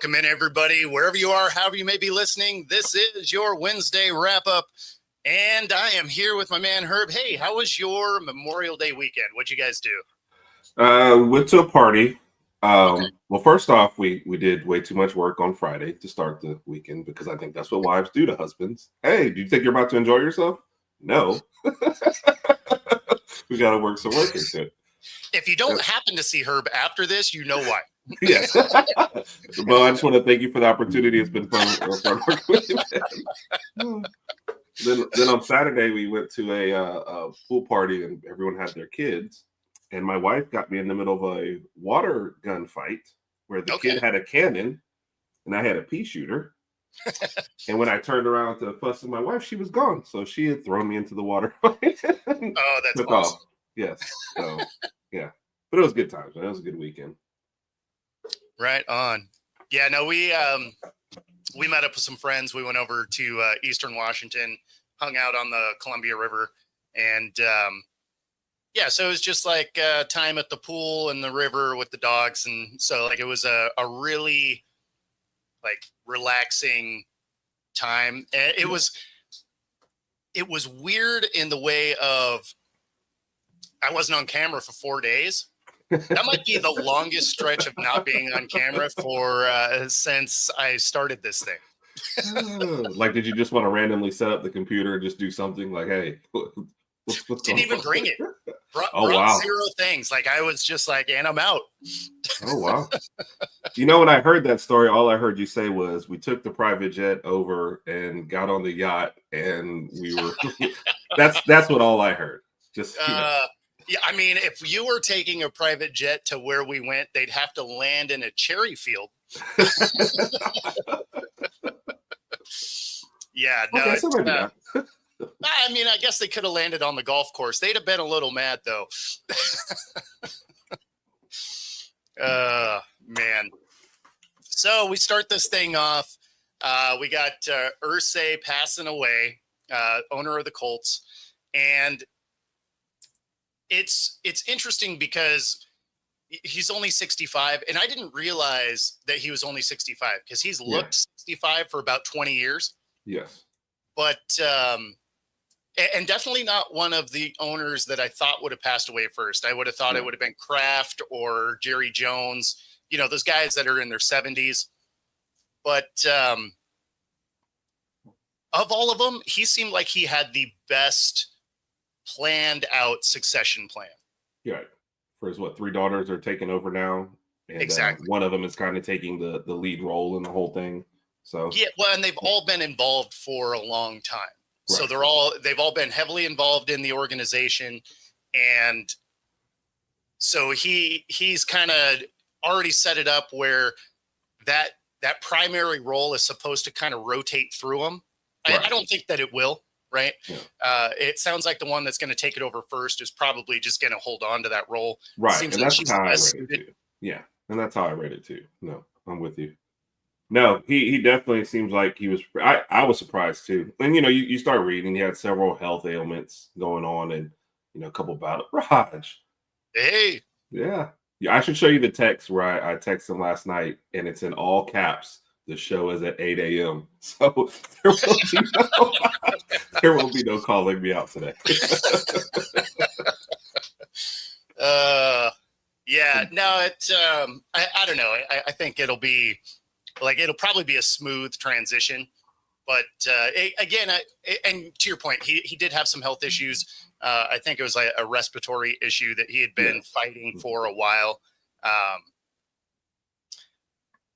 Welcome in, everybody, wherever you are, however you may be listening. This is your Wednesday wrap-up, and I am here with my man, Herb. Hey, how was your Memorial Day weekend? What'd you guys do? We went to a party. Okay. Well, first off, we did way too much work on Friday to start the weekend because I think that's what wives do to husbands. Hey, do you think you're about to enjoy yourself? No. We got to work some work into it. If you don't happen to see Herb after this, you know why. Yes. Well, I just want to thank you for the opportunity. It's been fun working with you. Then on Saturday, we went to a pool party and everyone had their kids. And my wife got me in the middle of a water gun fight where the kid had a cannon and I had a pea shooter. And when I turned around to fuss with my wife, she was gone. So she had thrown me into the water. Oh, that's awesome. Off. Yes. So, yeah. But it was good times. It was a good weekend. Right on. Yeah, no, we met up with some friends. We went over to Eastern Washington, hung out on the Columbia River, and yeah, so it was just like time at the pool and the river with the dogs, and so like it was a really like relaxing time. And it was weird in the way of I wasn't on camera for 4 days. That might be the longest stretch of not being on camera for since I started this thing. Like, did you just want to randomly set up the computer and just do something like, hey, what's Didn't even bring it. Brought wow. Zero things. Like I was just like, and I'm out. Oh, wow. You know, when I heard that story, all I heard you say was we took the private jet over and got on the yacht and we were, that's what all I heard. Just, Yeah, I mean, if you were taking a private jet to where we went, they'd have to land in a cherry field. Yeah, no. Okay, I mean, I guess they could have landed on the golf course. They'd have been a little mad, though. Man. So we start this thing off. We got Irsay passing away, owner of the Colts, and it's interesting because he's only 65, and I didn't realize that he was only 65 because he's looked 65 for about 20 years. Yes. But and definitely not one of the owners that I thought would have passed away first. I would have thought it would have been Kraft or Jerry Jones, you know, those guys that are in their 70s. But of all of them, he seemed like he had the best planned out succession plan. Yeah. For his, 3 daughters are taking over now. And, exactly. One of them is kind of taking the lead role in the whole thing. So yeah, well, and they've all been involved for a long time. Right. So they've all been heavily involved in the organization. And so he's kind of already set it up where that primary role is supposed to kind of rotate through them. Right. I don't think that it will. Right. Yeah. It sounds like the one that's going to take it over first is probably just going to hold on to that role. Right. Seems and like that's how I read it too. Yeah. And that's how I read it too. No, I'm with you. No, he definitely seems like he was. I was surprised too. And, you know, you start reading, he had several health ailments going on and, you know, a couple about Rodgers. Hey. Yeah. I should show you the text where I texted him last night and it's in all caps. The show is at 8 a.m. So there will be no calling me out today. Yeah, no, it's I don't know. I think it'll probably be a smooth transition. But again, and to your point, he did have some health issues. I think it was like a respiratory issue that he had been fighting for a while.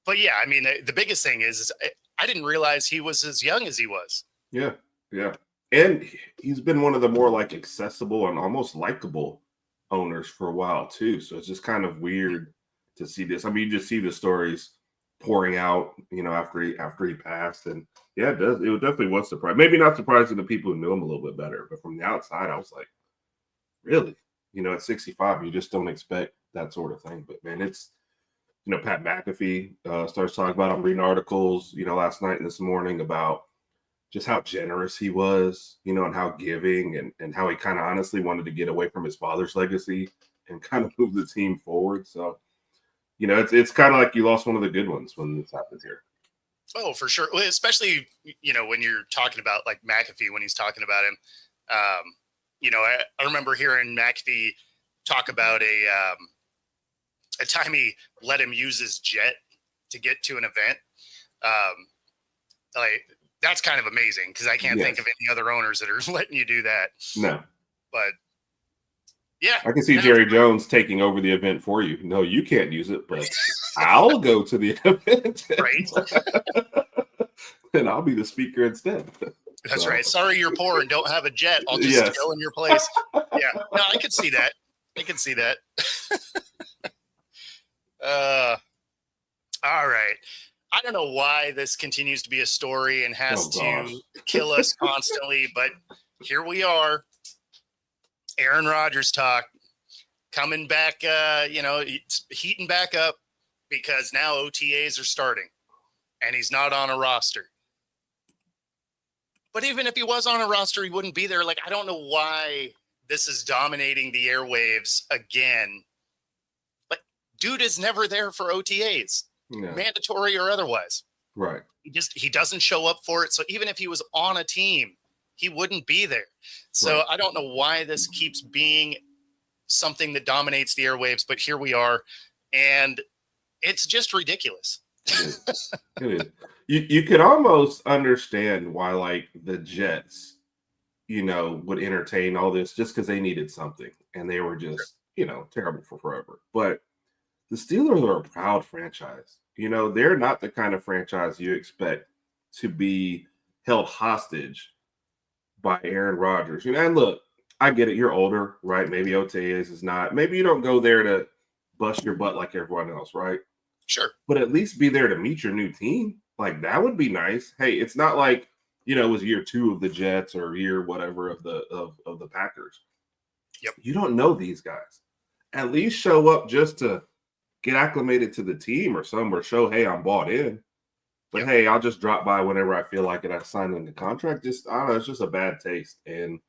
But yeah, I mean, the biggest thing is I didn't realize he was as young as he was. Yeah, yeah. And he's been one of the more like accessible and almost likable owners for a while too. So it's just kind of weird to see this. I mean, you just see the stories pouring out, you know, after he passed. And yeah, it definitely was surprising. Maybe not surprising to people who knew him a little bit better, but from the outside, I was like, really? You know, at 65, you just don't expect that sort of thing. But man, it's, you know, Pat McAfee starts talking about, I'm reading articles, you know, last night and this morning about just how generous he was, you know, and how giving and how he kind of honestly wanted to get away from his father's legacy and kind of move the team forward. So it's kind of like you lost one of the good ones when this happens here. Oh, for sure. Well, especially, when you're talking about like McAfee, when he's talking about him, I remember hearing McAfee talk about a time he let him use his jet to get to an event. Like that's kind of amazing because I can't think of any other owners that are letting you do that. No, but yeah, I can see Jerry Jones taking over the event for you. No, you can't use it, but I'll go to the event. Right. And I'll be the speaker instead. That's right. Sorry, you're poor and don't have a jet. I'll just go in your place. Yeah. No, I could see that. All right. I don't know why this continues to be a story and has to kill us constantly, but here we are. Aaron Rodgers talk coming back, heating back up because now OTAs are starting and he's not on a roster. But even if he was on a roster, he wouldn't be there. Like, I don't know why this is dominating the airwaves again. But dude is never there for OTAs, mandatory or otherwise. Right. He doesn't show up for it. So even if he was on a team, he wouldn't be there. So I don't know why this keeps being something that dominates the airwaves, but here we are. And it's just ridiculous. It is. You could almost understand why, like, the Jets, would entertain all this just because they needed something and they were just, terrible for forever. But the Steelers are a proud franchise. They're not the kind of franchise you expect to be held hostage by Aaron Rodgers. And look, I get it. You're older, right? Maybe OTAs is not. Maybe you don't go there to bust your butt like everyone else, right? Sure. But at least be there to meet your new team. Like, that would be nice. Hey, it's not like, it was year 2 of the Jets or year whatever of the Packers. Yep. You don't know these guys. At least show up just to get acclimated to the team or show, hey, I'm bought in. But hey, I'll just drop by whenever I feel like it. I sign in the contract. Just, I don't know, it's just a bad taste. And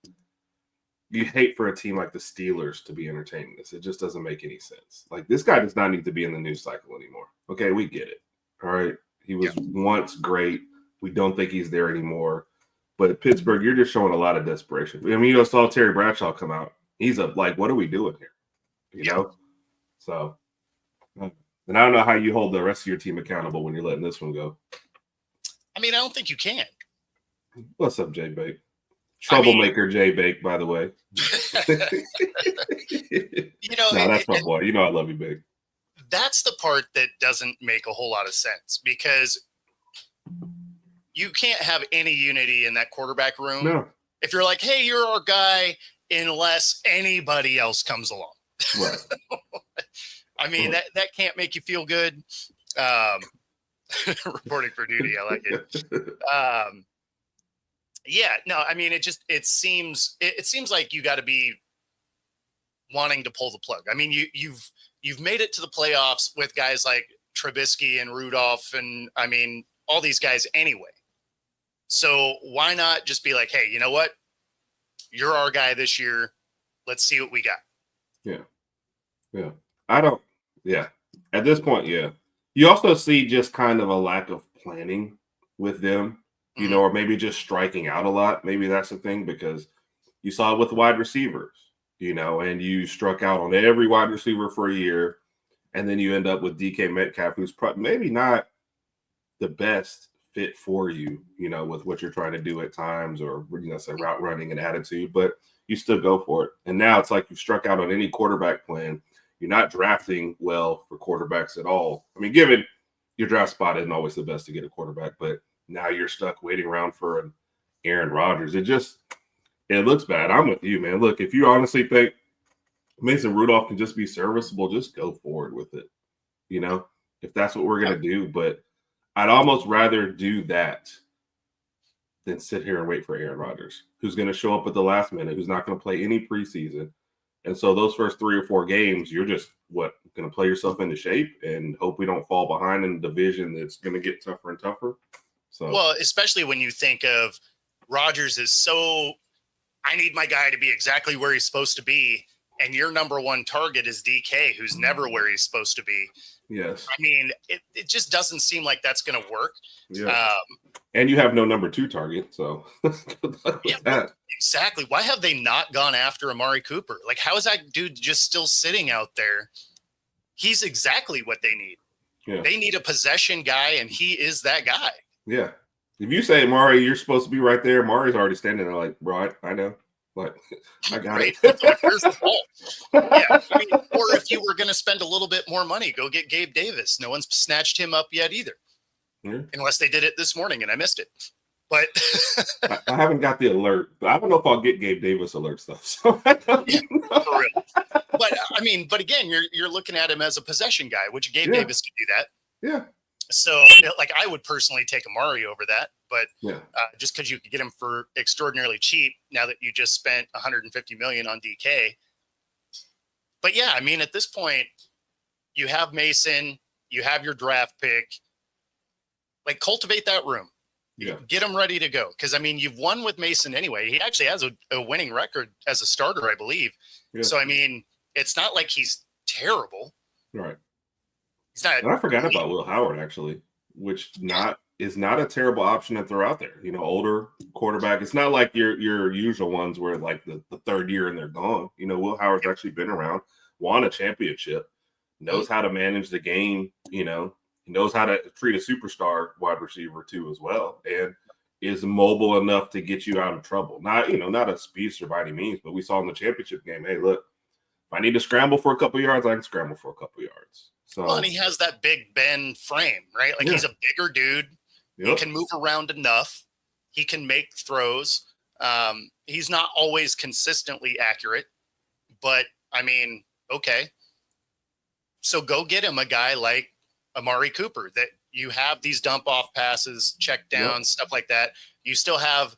you hate for a team like the Steelers to be entertaining this. It just doesn't make any sense. Like, this guy does not need to be in the news cycle anymore. Okay, we get it. All right. He was once great. We don't think he's there anymore. But at Pittsburgh, you're just showing a lot of desperation. I mean, saw Terry Bradshaw come out. He's like, what are we doing here? You know? So, and I don't know how you hold the rest of your team accountable when you're letting this one go. I mean, I don't think you can. What's up, Jay Bake? Troublemaker Jay Bake, by the way. No, that's my boy. I love you, Bake. That's the part that doesn't make a whole lot of sense because you can't have any unity in that quarterback room. No. If you're like, hey, you're our guy, unless anybody else comes along. Right. I mean, that can't make you feel good. Reporting for duty. I like it. I mean, it seems like you got to be wanting to pull the plug. I mean, you've made it to the playoffs with guys like Trubisky and Rudolph and I mean, all these guys anyway. So why not just be like, hey, you know what? You're our guy this year. Let's see what we got. Yeah. At this point, yeah. You also see just kind of a lack of planning with them, or maybe just striking out a lot. Maybe that's the thing because you saw it with wide receivers, and you struck out on every wide receiver for a year. And then you end up with DK Metcalf, who's maybe not the best fit for you, with what you're trying to do at times or, say route running and attitude, but you still go for it. And now it's like you've struck out on any quarterback plan. You're not drafting well for quarterbacks at all. I mean, given your draft spot isn't always the best to get a quarterback, but now you're stuck waiting around for an Aaron Rodgers. It looks bad. I'm with you, man. Look, if you honestly think Mason Rudolph can just be serviceable, just go forward with it. If that's what we're going to do. But I'd almost rather do that than sit here and wait for Aaron Rodgers, who's going to show up at the last minute, who's not going to play any preseason. And so those first 3 or 4 games, you're just going to play yourself into shape and hope we don't fall behind in a division that's going to get tougher and tougher. So, well, especially when you think of Rodgers is I need my guy to be exactly where he's supposed to be. and your number one target is DK, who's never where he's supposed to be. Yes. I mean, it just doesn't seem like that's going to work. Yeah. And you have no number 2 target, so good luck with that. Exactly. Why have they not gone after Amari Cooper? Like, how is that dude just still sitting out there? He's exactly what they need. Yeah. They need a possession guy, and he is that guy. Yeah. If you say, Amari, you're supposed to be right there, Amari's already standing there like, bro, I know. Like, I got it. Like, where's the ball? Yeah. I mean, or if you were going to spend a little bit more money, go get Gabe Davis. No one's snatched him up yet either. Yeah. Unless they did it this morning and I missed it. But I haven't got the alert. I don't know if I'll get Gabe Davis alerts though. So for real. But I mean, but again, you're looking at him as a possession guy, which Gabe Davis could do that. Yeah. So like I would personally take Amari over that, but just because you could get him for extraordinarily cheap now that you just spent $150 million on DK. But yeah, I mean, at this point, you have Mason, you have your draft pick. Like, cultivate that room. Yeah. Get him ready to go. Because, I mean, you've won with Mason anyway. He actually has a winning record as a starter, I believe. Yeah. So, I mean, it's not like he's terrible. Right. He's not. And I forgot about Will Howard, actually, which is not a terrible option to throw out there. You know, older quarterback. It's not like your usual ones where, like, the third year and they're gone. You know, Will Howard's actually been around, won a championship, knows how to manage the game, you know. He knows how to treat a superstar wide receiver too, as well, and is mobile enough to get you out of trouble. Not a speedster by any means, but we saw in the championship game. Hey, look, if I need to scramble for a couple yards, I can scramble for a couple yards. So, well, and he has that Big Ben frame, right? Like he's a bigger dude. Yep. He can move around enough. He can make throws. He's not always consistently accurate, but I mean, okay. So go get him a guy like Amari Cooper, that you have these dump off passes, check downs, stuff like that. You still have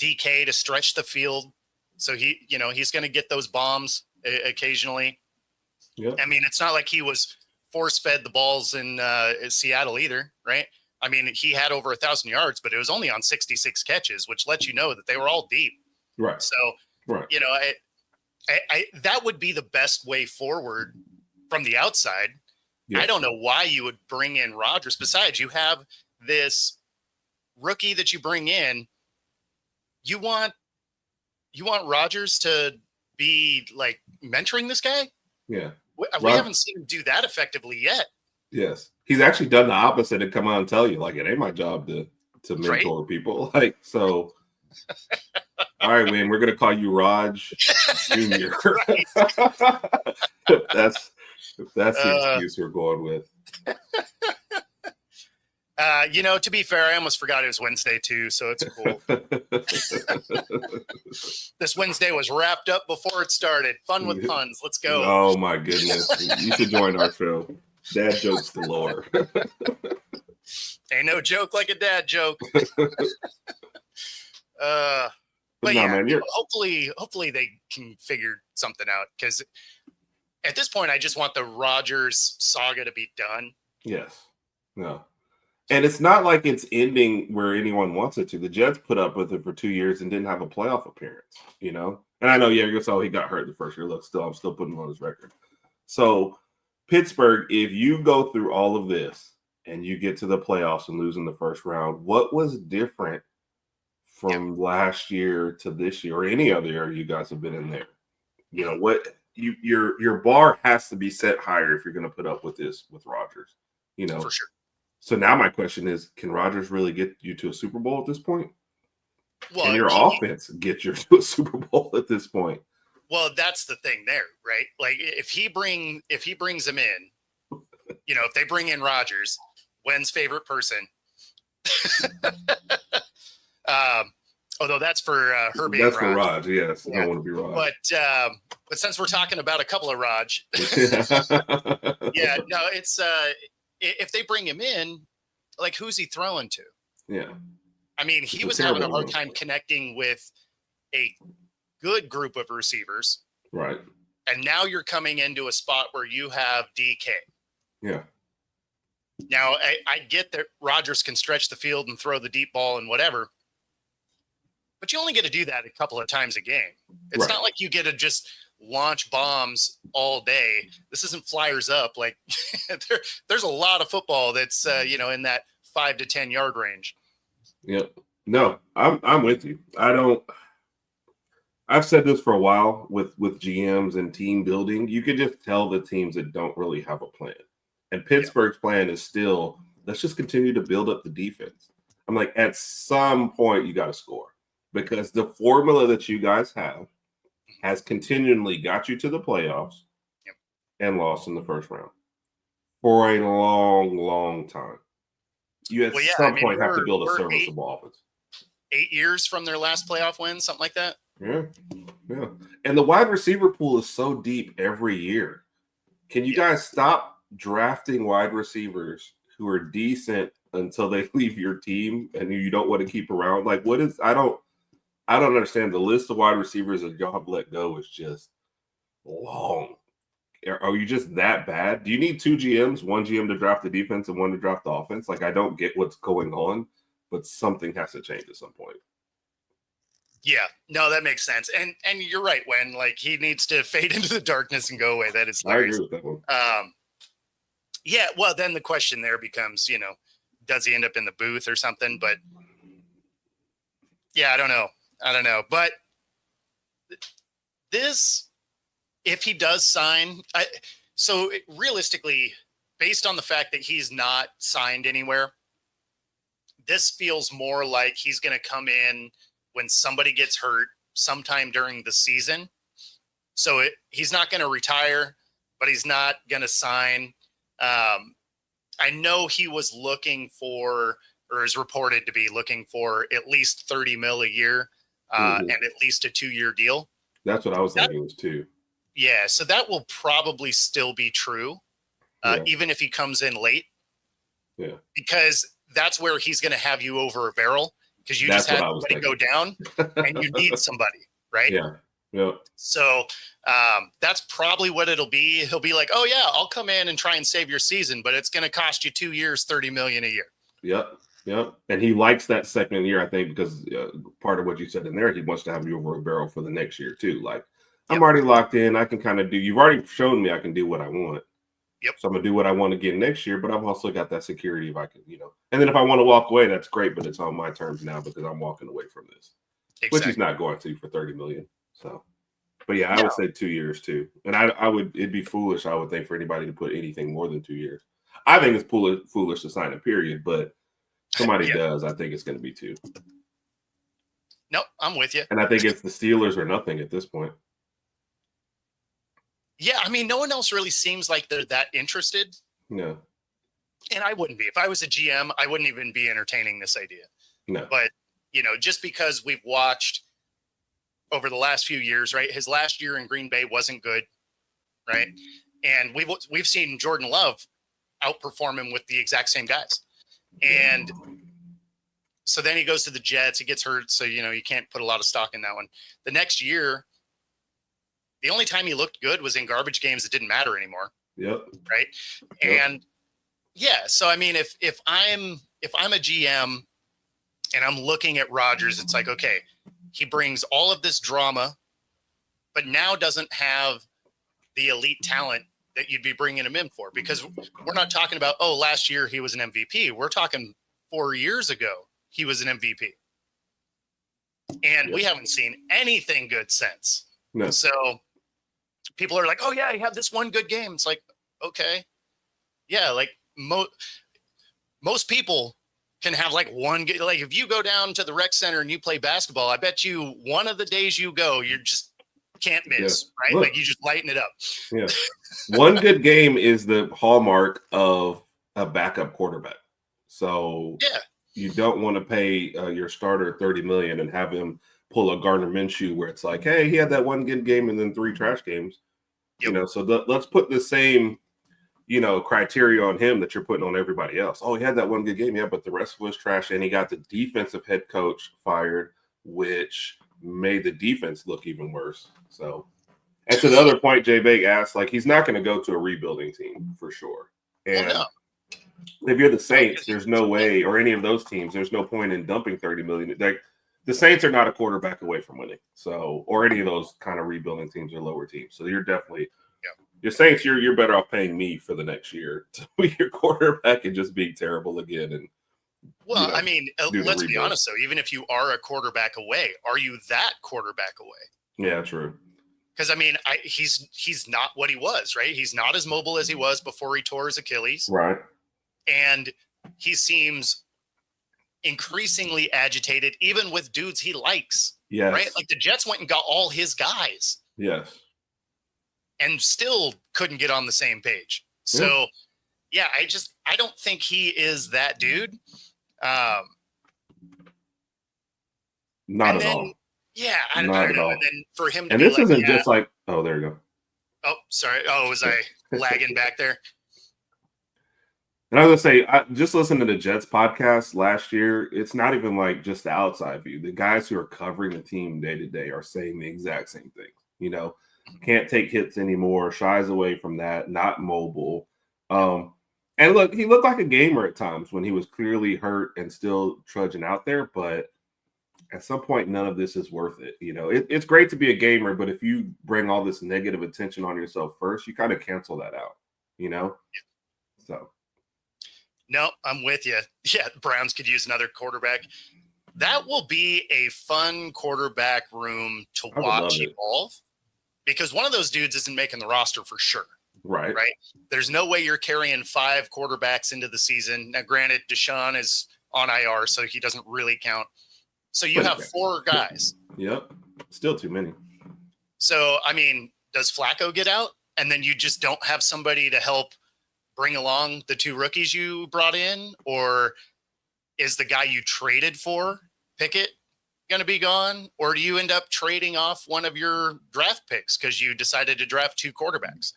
DK to stretch the field. So he's going to get those bombs occasionally. Yep. I mean, it's not like he was force fed the balls in Seattle either. Right. I mean, he had over 1,000 yards, but it was only on 66 catches, which lets you know that they were all deep. Right. So, you know, I that would be the best way forward from the outside. I don't know why you would bring in Rodgers. Besides, you have this rookie that you bring in. You want Rodgers to be like mentoring this guy? Yeah. We haven't seen him do that effectively yet. Yes. He's actually done the opposite and come out and tell you, like, it ain't my job to mentor people. Like, so all right, man, we're gonna call you Raj Jr. That's the excuse we're going with. You know, to be fair, I almost forgot it was Wednesday too, so it's cool. This Wednesday was wrapped up before it started. Fun with puns. Let's go. Oh my goodness. You should join our show. Dad jokes galore. Ain't no joke like a dad joke. But no, yeah, man, hopefully they can figure something out, because at this point, I just want the Rodgers saga to be done. Yes. No. And it's not like it's ending where anyone wants it to. The Jets put up with it for 2 years and didn't have a playoff appearance, you know? And I know, he got hurt the first year. Look, I'm still putting him on his record. So, Pittsburgh, if you go through all of this and you get to the playoffs and lose in the first round, what was different from last year to this year, or any other year you guys have been in there? You know, what your bar has to be set higher if you're going to put up with this with Rodgers, you know? For sure. So now my question is, can Rodgers really get you to a Super Bowl at this point? Well, can your offense get you to a Super Bowl at this point? Well, that's the thing there, right? Like if he brings him in, you know, if they bring in Rodgers, Wen's favorite person. Although that's for Herbie. That's and for Raj, yes. I don't want to be Raj. But since we're talking about a couple of Raj, yeah, no, it's if they bring him in, like, who's he throwing to? Yeah. I mean, he was having a hard time connecting with a good group of receivers. Right. And now you're coming into a spot where you have DK. Yeah. Now, I get that Rodgers can stretch the field and throw the deep ball and whatever, but you only get to do that a couple of times a game. It's not like you get to just launch bombs all day. This isn't Flyers Up. Like there's a lot of football that's in that 5 to 10 yard range. Yep. No, I'm with you. I've said this for a while with GMs and team building. You can just tell the teams that don't really have a plan. And Pittsburgh's plan is still, let's just continue to build up the defense. I'm like, at some point you got to score, because the formula that you guys have has continually got you to the playoffs and lost in the first round for a long, long time. You at some point have to build a serviceable offense. 8 years from their last playoff win, something like that. Yeah. And the wide receiver pool is so deep every year. Can you guys stop drafting wide receivers who are decent until they leave your team and you don't want to keep around? Like, what is? I don't understand. The list of wide receivers that y'all have let go is just long. Are you just that bad? Do you need 2 GMs, one GM to draft the defense and one to draft the offense? Like, I don't get what's going on, but something has to change at some point. Yeah, no, that makes sense. And you're right, when like he needs to fade into the darkness and go away. That is hilarious. I agree with that one. Yeah, well, then the question there becomes, does he end up in the booth or something? But yeah, I don't know. But this, if he does sign, realistically, based on the fact that he's not signed anywhere, this feels more like he's going to come in when somebody gets hurt sometime during the season. So he's not going to retire, but he's not going to sign. I know he was looking for, or is reported to be looking for, at least $30 million a year and at least a 2-year deal. That's what I was thinking was too. Yeah, so that will probably still be true, even if he comes in late. Yeah, because that's where he's going to have you over a barrel, because you just had somebody go down and you need somebody, right? Yeah. So that's probably what it'll be. He'll be like, oh yeah, I'll come in and try and save your season, but it's going to cost you 2 years, $30 million a year. Yep. And he likes that second year, I think, because part of what you said in there, he wants to have you over a barrel for the next year too. Like, I'm already locked in. I can kind of you've already shown me I can do what I want. Yep. So I'm going to do what I want again next year, but I've also got that security if I can, and then if I want to walk away, that's great, but it's on my terms now because I'm walking away from this, which he's not going to for $30 million. So, but yeah, I would say 2 years too. And it'd be foolish, I would think, for anybody to put anything more than 2 years. I think it's foolish to sign a period, but somebody does. I think it's going to be 2. Nope, I'm with you. And I think it's the Steelers or nothing at this point. Yeah, I mean, no one else really seems like they're that interested. No. And I wouldn't be. If I was a GM, I wouldn't even be entertaining this idea. No. But, just because we've watched over the last few years, right? His last year in Green Bay wasn't good, right? And we've seen Jordan Love outperform him with the exact same guys. And so then he goes to the Jets. He gets hurt, so, you can't put a lot of stock in that one. The next year, the only time he looked good was in garbage games that didn't matter anymore. Yep. Right. And so I mean, if I'm a GM and I'm looking at Rodgers, it's like, okay, he brings all of this drama, but now doesn't have the elite talent that you'd be bringing him in for, because we're not talking about, last year he was an MVP. We're talking 4 years ago he was an MVP, and we haven't seen anything good since. No. So people are like, oh yeah, you have this one good game. It's like, okay. Yeah. Like most people can have like one good, like if you go down to the rec center and you play basketball, I bet you one of the days you go, you just can't miss, right? Look, like you just lighten it up. Yeah. One good game is the hallmark of a backup quarterback. So you don't want to pay your starter $30 million and have him pull a Gardner Minshew where it's like, hey, he had that one good game and then 3 trash games. So let's put the same, criteria on him that you're putting on everybody else. Oh, he had that one good game. Yeah, but the rest was trash. And he got the defensive head coach fired, which made the defense look even worse. So, and to the other point, Jay Bake asked, like, he's not going to go to a rebuilding team for sure. And if you're the Saints, there's no way, or any of those teams, there's no point in dumping $30 million. Like, the Saints are not a quarterback away from winning. So, or any of those kind of rebuilding teams or lower teams. So you're definitely your Saints. You're better off paying me for the next year to be your quarterback and just being terrible again. And well, I mean, let's be honest though. Even if you are a quarterback away, are you that quarterback away? Yeah, true. Because I mean, he's not what he was, right? He's not as mobile as he was before he tore his Achilles, right? And he seems increasingly agitated, even with dudes he likes. Yes. Right? Like the Jets went and got all his guys. Yes. And still couldn't get on the same page. So, yeah, I don't think he is that dude. Not at all. Yeah, I don't know. And then for him to and this isn't just like, oh, there you go. Oh, sorry. Oh, was I lagging back there? And I was going to say, just listen to the Jets podcast last year. It's not even like just the outside view. The guys who are covering the team day to day are saying the exact same thing. You know, can't take hits anymore, shies away from that, not mobile. And look, he looked like a gamer at times when he was clearly hurt and still trudging out there. But at some point, none of this is worth it. You know, it's great to be a gamer, but if you bring all this negative attention on yourself first, you kind of cancel that out, you know? So. No, I'm with you. Yeah, the Browns could use another quarterback. That will be a fun quarterback room to watch evolve because one of those dudes isn't making the roster for sure. Right. Right. There's no way you're carrying 5 quarterbacks into the season. Now, granted, Deshaun is on IR, so he doesn't really count. So you have 4 guys. Yep. Still too many. So, I mean, does Flacco get out? And then you just don't have somebody to help bring along the 2 rookies you brought in? Or is the guy you traded for, Pickett, going to be gone? Or do you end up trading off one of your draft picks because you decided to draft 2 quarterbacks?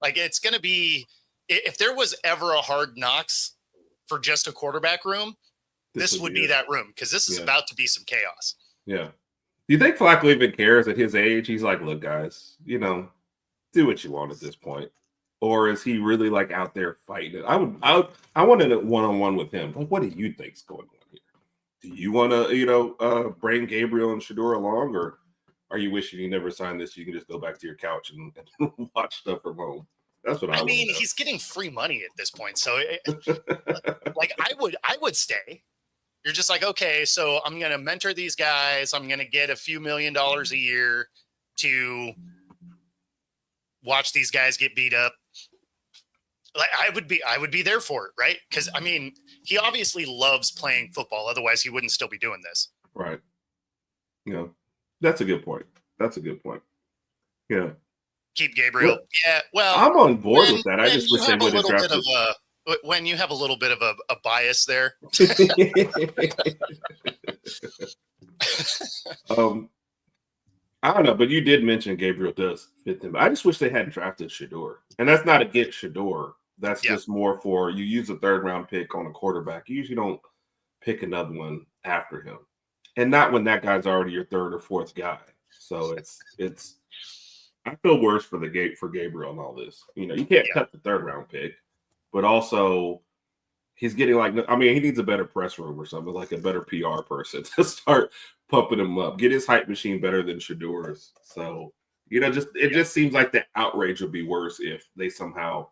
Like, it's going to be, if there was ever a Hard Knocks for just a quarterback room, this would be that room because this is about to be some chaos. Yeah. Do you think Flacco even cares at his age? He's like, look, guys, you know, do what you want at this point. Or is he really like out there fighting it? I wanted a one-on-one with him. Like, what do you think's going on here? Do you want to, bring Gabriel and Shador along, or are you wishing you never signed this? So you can just go back to your couch and watch stuff from home. That's what I mean. He's getting free money at this point, so like I would stay. You're just like, okay, so I'm going to mentor these guys. I'm going to get a few $1 million a year to watch these guys get beat up. Like I would be there for it, right? Because I mean, he obviously loves playing football. Otherwise, he wouldn't still be doing this. Right. That's a good point. Yeah. Keep Gabriel. Yeah. Well, I'm on board with that. I just wish they would have drafted. When you have a little bit of a bias there. I don't know, but you did mention Gabriel does fit them. I just wish they hadn't drafted Shador. And that's not against Shador. That's just more for you use a 3rd round pick on a quarterback. You usually don't pick another one after him. And not when that guy's already your 3rd or 4th guy. So it's I feel worse for Gabriel and all this. You know, you can't cut the 3rd round pick, but also he's getting he needs a better press room or something, like a better PR person to start pumping him up, get his hype machine better than Shador's. So, it just seems like the outrage would be worse if they somehow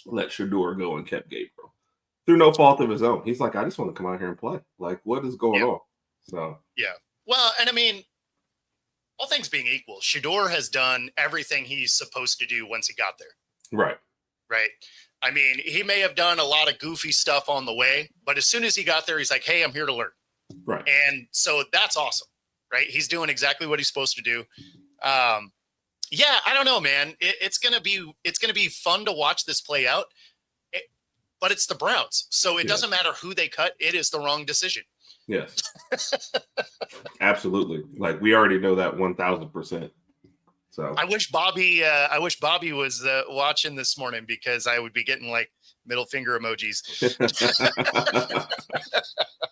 let Shador go and kept Gabriel through no fault of his own. He's like, I just want to come out here and play. Like, what is going on? So, yeah. Well, and I mean, all things being equal, Shador has done everything he's supposed to do once he got there. Right. Right. I mean, he may have done a lot of goofy stuff on the way, but as soon as he got there, he's like, hey, I'm here to learn. Right. And so that's awesome. Right. He's doing exactly what he's supposed to do. Yeah, I don't know, man. It's going to be fun to watch this play out, but it's the Browns. So it doesn't matter who they cut. It is the wrong decision. Yes. Absolutely. Like, we already know that 1,000%. So I wish Bobby was watching this morning because I would be getting like middle finger emojis.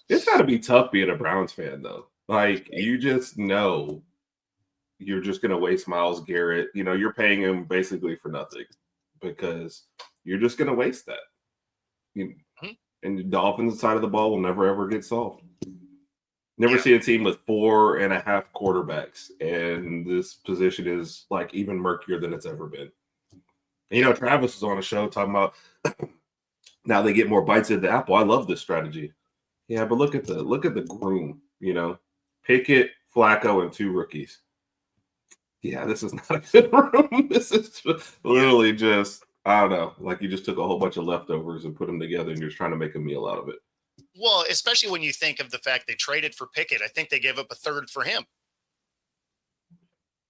It's got to be tough being a Browns fan, though. Like, you just know you're just going to waste Myles Garrett. You know, you're paying him basically for nothing because you're just going to waste that. And the Dolphins side of the ball will never, ever get solved. Never see a team with 4.5 quarterbacks, and this position is like even murkier than it's ever been. And, Travis was on a show talking about now they get more bites at the apple. I love this strategy. Yeah, but look at the groom. Pickett, Flacco, and 2 rookies. Yeah, this is not a good room. This is literally just, I don't know, like you just took a whole bunch of leftovers and put them together and you're just trying to make a meal out of it. Well, especially when you think of the fact they traded for Pickett. I think they gave up a third for him.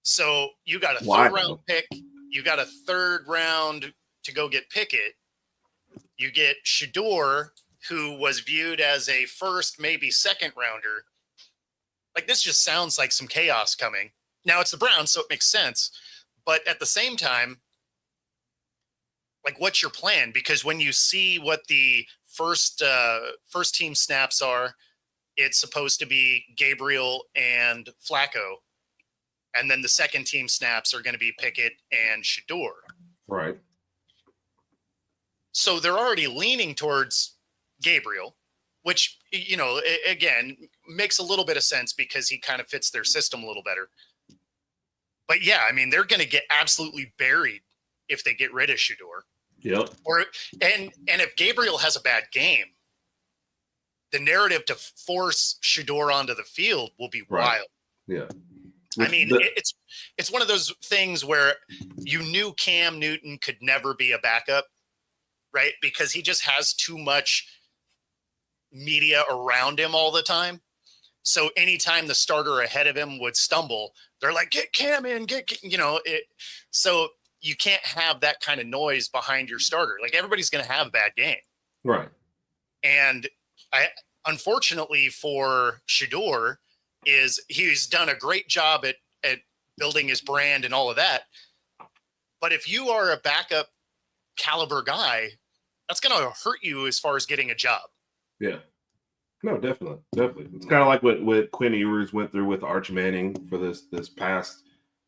So you got a third round pick. You got a third round to go get Pickett. You get Shador, who was viewed as a first, maybe second rounder. Like, this just sounds like some chaos coming. Now, it's the Browns, so it makes sense. But at the same time, like, what's your plan? Because when you see what the first team snaps are, it's supposed to be Gabriel and Flacco. And then the second team snaps are going to be Pickett and Shador. Right. So they're already leaning towards Gabriel, which, again, makes a little bit of sense because he kind of fits their system a little better. But yeah, I mean, they're going to get absolutely buried if they get rid of Shador. Yep. And if Gabriel has a bad game, the narrative to force Shador onto the field will be wild. Yeah. I mean, it's one of those things where you knew Cam Newton could never be a backup, right? Because he just has too much media around him all the time. So anytime the starter ahead of him would stumble, they're like, get Cam in, so you can't have that kind of noise behind your starter. Like, everybody's going to have a bad game. Right. And unfortunately for Shador, he's done a great job at building his brand and all of that. But if you are a backup caliber guy, that's going to hurt you as far as getting a job. Yeah. No, definitely. It's kind of like what Quinn Ewers went through with Arch Manning for this past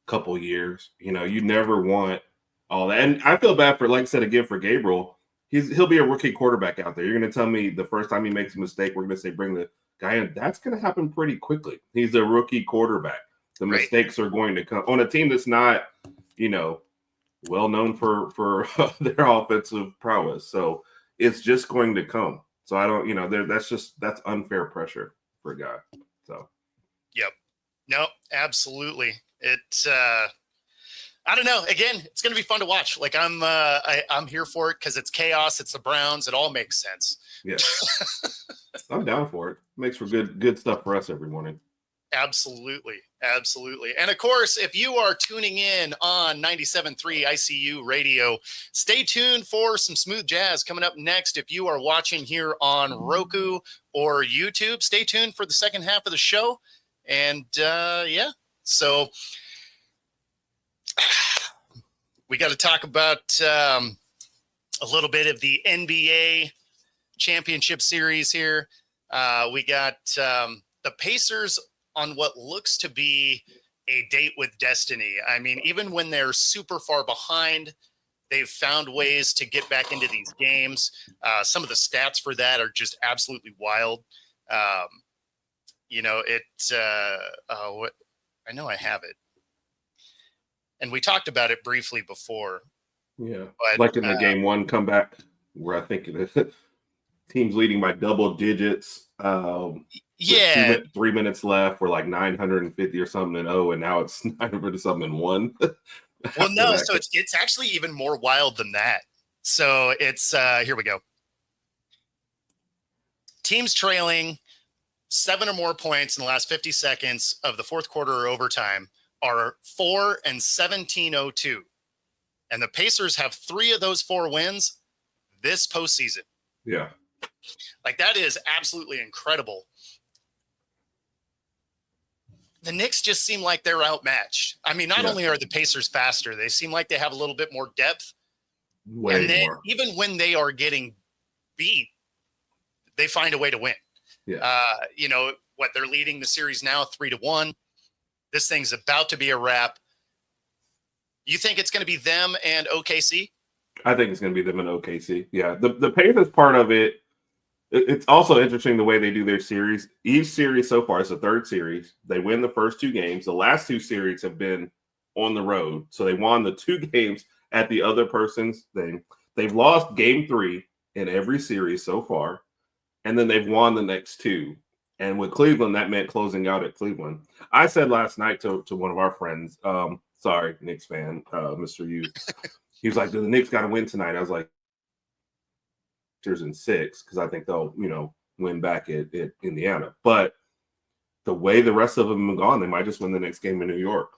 couple years. You never want all that. And I feel bad for, like I said, again, for Gabriel. He'll be a rookie quarterback out there. You're going to tell me the first time he makes a mistake, we're going to say bring the guy in. That's going to happen pretty quickly. He's a rookie quarterback. The mistakes are going to come on a team that's not, well known for their offensive prowess. So it's just going to come. So I don't, that's unfair pressure for a guy. So. Yep. No, absolutely. I don't know. Again, it's going to be fun to watch. Like, I'm here for it because it's chaos. It's the Browns. It all makes sense. Yeah. I'm down for it. Makes for good stuff for us every morning. Absolutely. And of course, if you are tuning in on 97.3 ICU radio, stay tuned for some smooth jazz coming up next. If you are watching here on Roku or YouTube, stay tuned for the second half of the show. And so we got to talk about a little bit of the NBA championship series here. We got the Pacers on what looks to be a date with destiny. I mean, even when they're super far behind, they've found ways to get back into these games. Some of the stats for that are just absolutely wild. I know I have it. And we talked about it briefly before. Yeah. But, like in the game one comeback where I think the team's leading by double digits. 3 minutes left. We're like 950 or something and and now it's 900 or something and 1. Well, no, so it's actually even more wild than that. So it's here we go. Teams trailing 7 or more points in the last 50 seconds of the fourth quarter or overtime are 4-17-02. And the Pacers have 3 of those 4 wins this postseason. Yeah. Like, that is absolutely incredible. The Knicks just seem like they're outmatched. I mean, not only are the Pacers faster, they seem like they have a little bit more depth. Way more. Even when they are getting beat, they find a way to win. Yeah. They're leading the series now 3-1. This thing's about to be a wrap. You think it's going to be them and OKC? I think it's going to be them and OKC. Yeah. The Pacers part of it, It's also interesting the way they do their series. Each series so far is the third series. They win the first 2 games. The last 2 series have been on the road. So they won the 2 games at the other person's thing. They've lost game 3 in every series so far. And then they've won the next 2. And with Cleveland, that meant closing out at Cleveland. I said last night to one of our friends, sorry, Knicks fan, Mr. U. He was like, do the Knicks got to win tonight? I was like, in 6 because I think they'll, win back at Indiana. But the way the rest of them have gone, they might just win the next game in New York.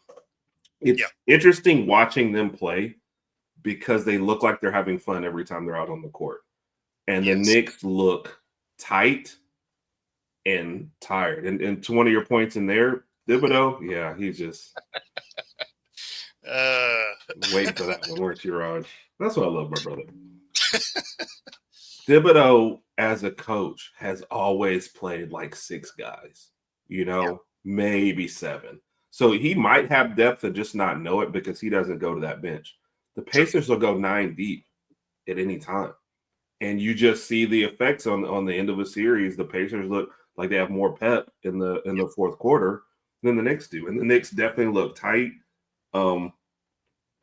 It's interesting watching them play because they look like they're having fun every time they're out on the court. And the Knicks look tight and tired. And to one of your points in there, Thibodeau, he's just waiting for that one, weren't you, Raj? That's what I love, my brother. Thibodeau, as a coach, has always played like 6 guys, maybe 7. So he might have depth and just not know it because he doesn't go to that bench. The Pacers will go 9 deep at any time. And you just see the effects on the end of a series. The Pacers look like they have more pep in the fourth quarter than the Knicks do. And the Knicks definitely look tight.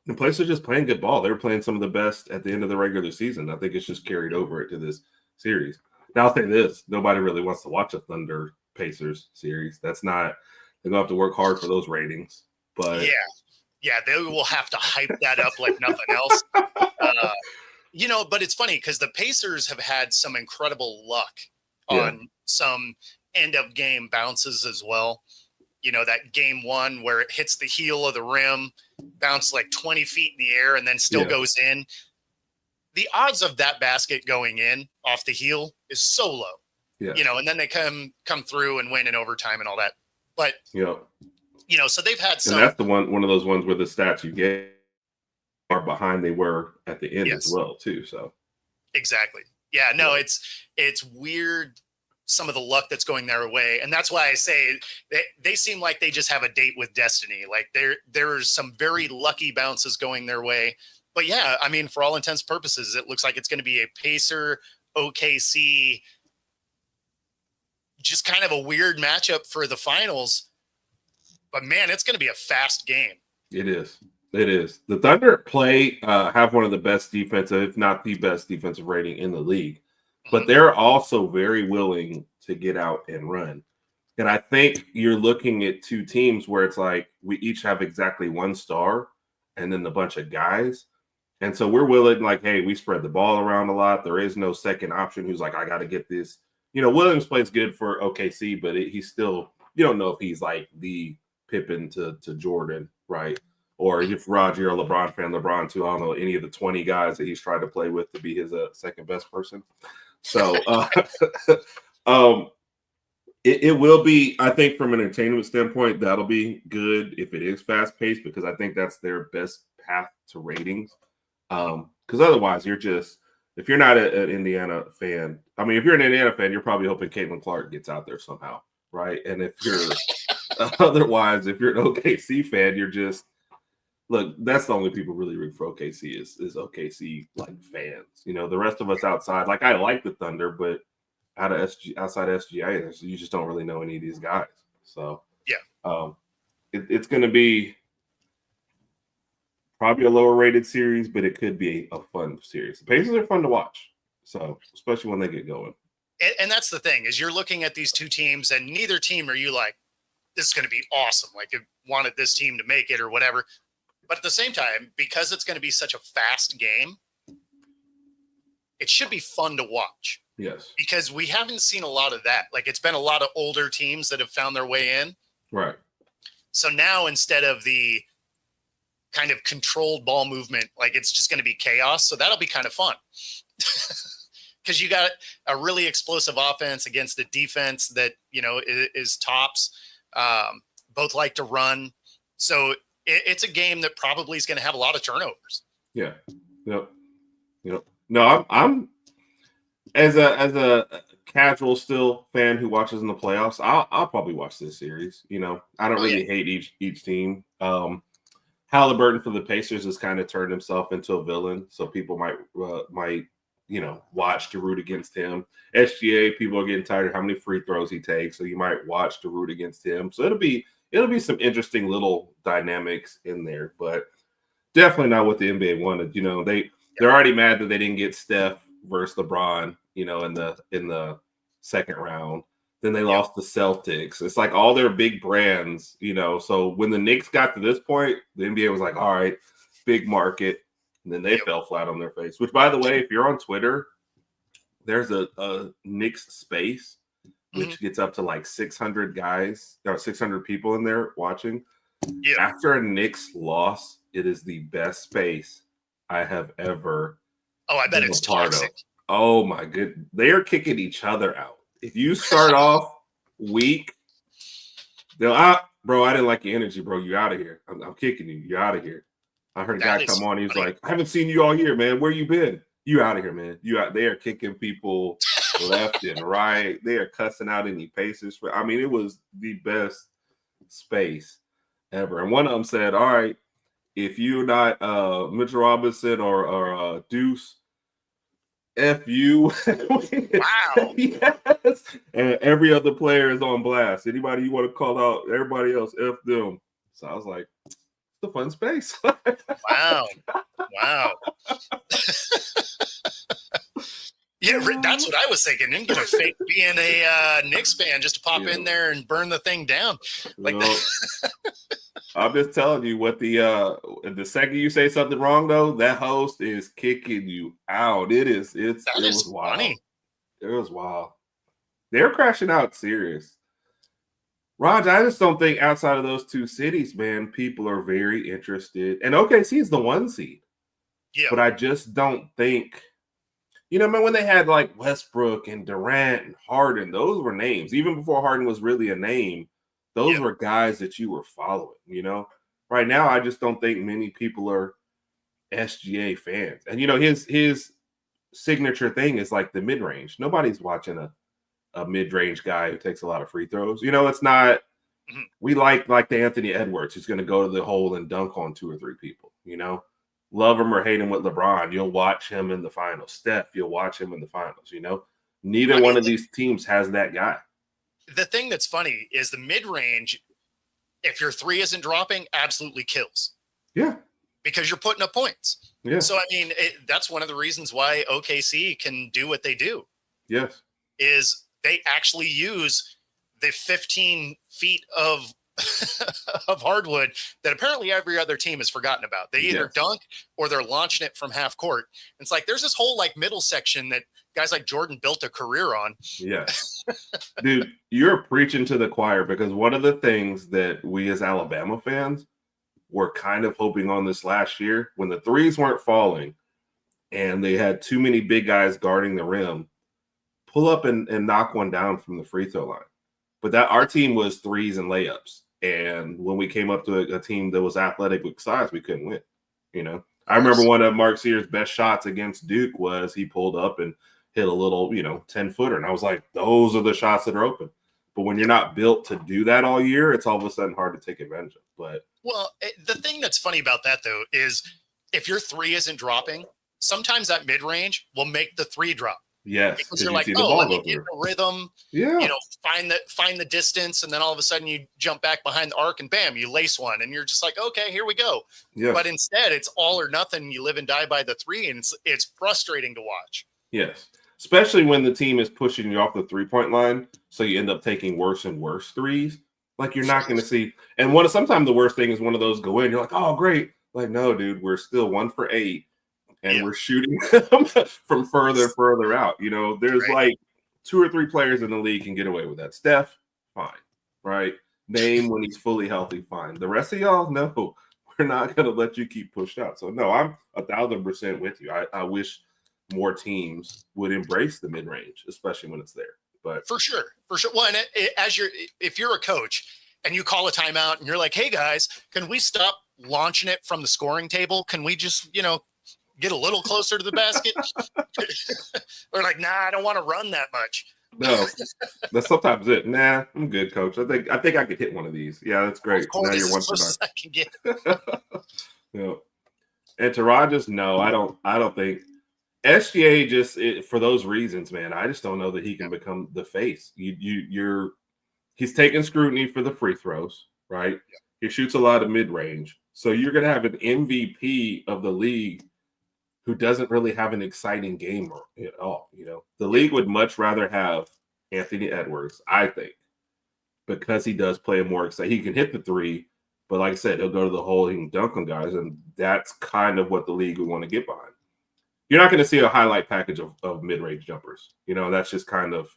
The Pacers are just playing good ball. They were playing some of the best at the end of the regular season. I think it's just carried over to this series. Now, I'll say this. Nobody really wants to watch a Thunder Pacers series. That's not – they're going to have to work hard for those ratings. But yeah, they will have to hype that up like nothing else. But it's funny because the Pacers have had some incredible luck on some end-of-game bounces as well. That game 1 where it hits the heel of the rim, bounce like 20 feet in the air, and then still goes in. The odds of that basket going in off the heel is so low. Yeah. And then they come through and win in overtime and all that. But so they've had some. And that's the one of those ones where the stats you get are behind they were at the end as well, too. So exactly. Yeah, no, it's weird. Some of the luck that's going their way. And that's why I say they seem like they just have a date with destiny. Like there's some very lucky bounces going their way. But yeah, I mean, for all intents and purposes, it looks like it's going to be a Pacer OKC, just kind of a weird matchup for the finals. But man, it's going to be a fast game. It is. The Thunder have one of the best defensive, if not the best defensive rating in the league. But they're also very willing to get out and run. And I think you're looking at 2 teams where it's like we each have exactly 1 star and then a bunch of guys. And so we're willing, like, hey, we spread the ball around a lot. There is no second option who's like, I got to get this. Williams plays good for OKC, but he's still, you don't know if he's like the Pippen to Jordan, right? Or if Roger or LeBron fan, LeBron too. I don't know any of the 20 guys that he's tried to play with to be his second best person. So it will be, I think, from an entertainment standpoint, that'll be good if it is fast paced because I think that's their best path to ratings. Because otherwise, if you're not an Indiana fan, I mean, if you're an Indiana fan, you're probably hoping Caitlin Clark gets out there somehow, right? And if you're otherwise, if you're an OKC fan, you're just look. That's the only people really root for OKC is OKC like fans. The rest of us outside, like I like the Thunder, but outside SGA, you just don't really know any of these guys. So it's going to be probably a lower rated series, but it could be a fun series. The Pacers are fun to watch, so especially when they get going. And that's the thing is you're looking at these 2 teams, and neither team are you like, this is going to be awesome. Like I wanted this team to make it or whatever. But at the same time, because it's going to be such a fast game, it should be fun to watch. Yes. Because we haven't seen a lot of that. Like it's been a lot of older teams that have found their way in. Right. So now instead of the kind of controlled ball movement, like it's just going to be chaos. So that'll be kind of fun. Because you got a really explosive offense against a defense that, is tops. Both like to run. So it's a game that probably is going to have a lot of turnovers. Yeah. Yep. No, I'm as a casual still fan who watches in the playoffs. I'll probably watch this series. I don't really hate each team. Halliburton for the Pacers has kind of turned himself into a villain, so people might watch to root against him. SGA, people are getting tired of how many free throws he takes, so you might watch to root against him. So it'll be some interesting little dynamics in there, but definitely not what the NBA wanted. They're already mad that they didn't get Steph versus LeBron, in the second round. Then they lost the Celtics. It's like all their big brands, So when the Knicks got to this point, the NBA was like, all right, big market. And then they fell flat on their face, which, by the way, if you're on Twitter, there's a Knicks space, which gets up to like 600 guys, or 600 people in there watching. Yeah. After a Knicks loss, it is the best space I have ever I bet it's toxic. Oh, my goodness. They are kicking each other out. If you start off weak, they'll, bro, I didn't like your energy, bro. You out of here. I'm kicking you. You out of here. I heard a guy come on. He was like, I haven't seen you all year, man. Where you been? You out of here, man. You out. They are kicking people left and right. They are cussing out any paces. It was the best space ever. And one of them said, all right, if you're not Mitchell Robinson or Deuce, F you. Wow. Yes. And every other player is on blast. Anybody you want to call out, everybody else, F them. So I was like, a fun space. Wow. Yeah, that's what I was thinking. I'm gonna fake being a Knicks fan just to pop in there and burn the thing down. Like that. I'm just telling you what the second you say something wrong though, that host is kicking you out. It was wild. Funny. It was wild. They're crashing out serious. Raj, I just don't think outside of those two cities, man, people are very interested. And OKC is the 1 seed. Yeah. But I just don't think, man, when they had like Westbrook and Durant and Harden, those were names. Even before Harden was really a name, those were guys that you were following, Right now, I just don't think many people are SGA fans. And, his signature thing is like the mid-range. Nobody's watching a mid-range guy who takes a lot of free throws. It's not we like the Anthony Edwards who's going to go to the hole and dunk on 2 or 3 people, love him or hate him with LeBron. You'll watch him in the finals. Steph, you'll watch him in the finals, Neither one of these teams has that guy. The thing that's funny is the mid-range, if your 3 isn't dropping, absolutely kills. Yeah. Because you're putting up points. Yeah. So, that's one of the reasons why OKC can do what they do. Yes. Is they actually use the 15 feet of hardwood that apparently every other team has forgotten about. They either dunk or they're launching it from half court. It's like there's this whole like middle section that guys like Jordan built a career on. Yes. Dude, you're preaching to the choir because one of the things that we as Alabama fans were kind of hoping on this last year when the threes weren't falling and they had too many big guys guarding the rim, pull up and knock one down from the free throw line. But our team was threes and layups. And when we came up to a team that was athletic with size, we couldn't win. I remember one of Mark Sear's best shots against Duke was he pulled up and hit a little, 10-footer. And I was like, those are the shots that are open. But when you're not built to do that all year, it's all of a sudden hard to take advantage of. But the thing that's funny about that, though, is if your 3 isn't dropping, sometimes that mid-range will make the 3 drop. Yes, because you're like, let me get the rhythm, yeah, find the distance, and then all of a sudden you jump back behind the arc and bam, you lace one, and you're just like, okay, here we go. Yes. But instead, it's all or nothing. You live and die by the 3, and it's frustrating to watch. Yes, especially when the team is pushing you off the 3-point line, so you end up taking worse and worse threes. Like you're not going to see. And sometimes the worst thing is one of those go in. You're like, oh great. Like no, dude, we're still 1 for 8. And we're shooting them from further out. There's like 2 or 3 players in the league can get away with that. Steph, fine, right? Name when he's fully healthy, fine. The rest of y'all, no, we're not going to let you keep pushed out. So no, I'm 1,000% with you. I wish more teams would embrace the mid range, especially when it's there. But for sure. Well, and if you're a coach and you call a timeout and you're like, hey guys, can we stop launching it from the scoring table? Can we just get a little closer to the basket? Or like, nah, I don't want to run that much. No, that's sometimes it. Nah, I'm good, coach. I think I could hit one of these. Yeah, that's great. Now you're 1 for 9. I can get. And to Rodgers, no, I don't think SGA for those reasons, man. I just don't know that he can become the face. He's taking scrutiny for the free throws, right? Yeah. He shoots a lot of mid range, so you're going to have an MVP of the league who doesn't really have an exciting game at all. The league would much rather have Anthony Edwards, I think, because he does play a more exciting. He can hit the three, but like I said, he'll go to the hole. He can dunk on guys, and that's kind of what the league would want to get behind. You're not going to see a highlight package of mid-range jumpers. That's just kind of,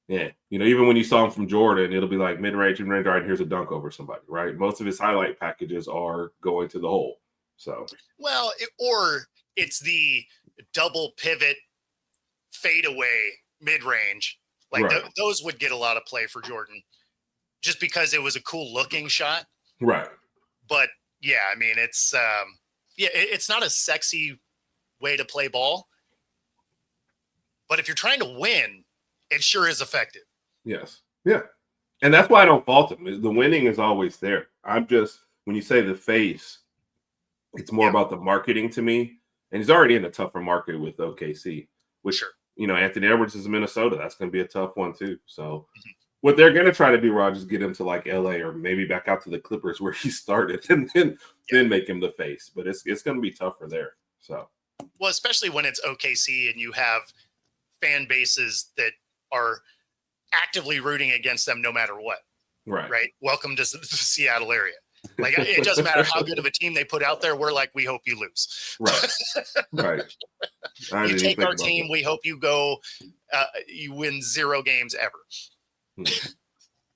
even when you saw him from Jordan, it'll be like mid-range, all right, here's a dunk over somebody, right? Most of his highlight packages are going to the hole. So, well, or it's the double pivot fadeaway mid-range. Like right. Those would get a lot of play for Jordan just because it was a cool looking shot. Right. But yeah, I mean, it's not a sexy way to play ball, but if you're trying to win, it sure is effective. Yes. Yeah. And that's why I don't fault him. The winning is always there. When you say the face, it's more about the marketing to me. And he's already in a tougher market with OKC, which, sure. Anthony Edwards is in Minnesota. That's going to be a tough one too. So what they're going to try to do, Rodgers, get him to like LA or maybe back out to the Clippers where he started and then make him the face. But it's going to be tougher there. So. Well, especially when it's OKC and you have fan bases that are actively rooting against them no matter what. Right. Welcome to the Seattle area. Like, it doesn't matter how good of a team they put out there. We're like, we hope you lose. Right. You take our team. We hope you go, you win 0 games ever.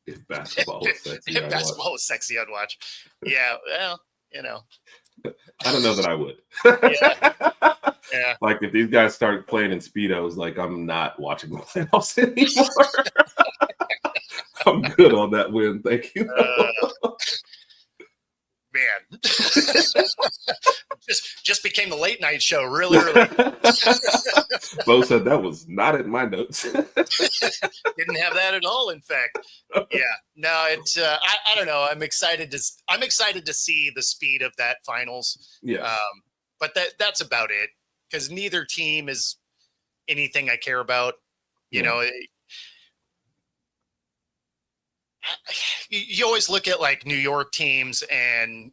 If basketball is sexy, is sexy, I'd watch. Yeah. Well, I don't know that I would. Yeah. Like if these guys start playing in Speedos, like I'm not watching the playoffs anymore. I'm good on that win. Thank you. Man. just became the late night show really early. Bo said that was not in my notes. Didn't have that at all, in fact. Yeah. No, it's I don't know. I'm excited to see the speed of that finals. Yeah. But that's about it. Because neither team is anything I care about. You always look at like New York teams and,